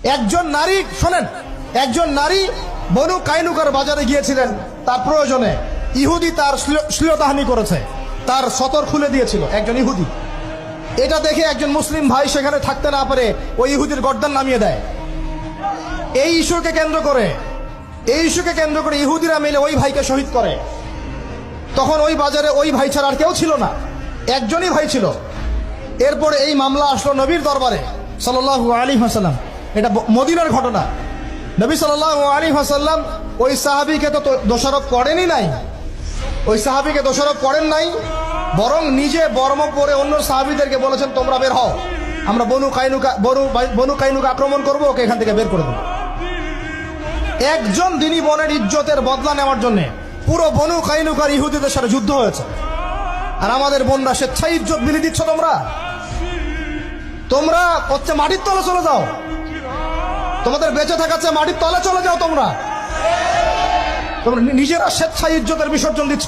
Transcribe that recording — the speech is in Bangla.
একজন নারী, শোনেন, একজন নারী বনু কাইনুকার বাজারে গিয়েছিলেন তার প্রয়োজনে। ইহুদি তার শ্লীলতাহানি করেছে, তার সতর খুলে দিয়েছিল একজন ইহুদি। এটা দেখে একজন মুসলিম ভাই সেখানে থাকতে না পারে ওই ইহুদির গর্দান নামিয়ে দেয়। এই ইস্যুকে কেন্দ্র করে ইহুদিরা মিলে ওই ভাইকে শহীদ করে। তখন ওই বাজারে ওই ভাই ছাড়া আর কেউ ছিল না, একজনই ভাই ছিল। এরপরে এই মামলা আসলো নবীর দরবারে সাল্লাল্লাহু আলাইহি ওয়াসাল্লাম। এটা মদিনার ঘটনা। নবী সাল্লাল্লাহু আলাইহি ওয়াসাল্লাম ওই সাহাবীকে তো দোষারোপ করেনই নাই, ওই সাহাবীকে দোষারোপ করেন নাই, বরং নিজে বর্ম পরে অন্য সাহাবীদেরকে বলেছেন তোমরা বের হও, আমরা বনু কাইনুকা আক্রমণ করবো, ওকে এখান থেকে বের করে দেবো। একজন দিনী বোনের ইজ্জতের বদলা নেওয়ার জন্য পুরো বনু কাইনুকার ইহুদিদের সাথে যুদ্ধ হয়েছে। আর আমাদের বোনরা স্বেচ্ছায় ইজ্জত বিলি দিচ্ছ। তোমরা হচ্ছে মাটির তলে চলে যাও, তোমাদের বেঁচে থাকার চেয়ে মাটির তলে চলে যাও। তোমরা নিজেরা স্বেচ্ছায় ইজ্জতের বিসর্জন দিচ্ছ।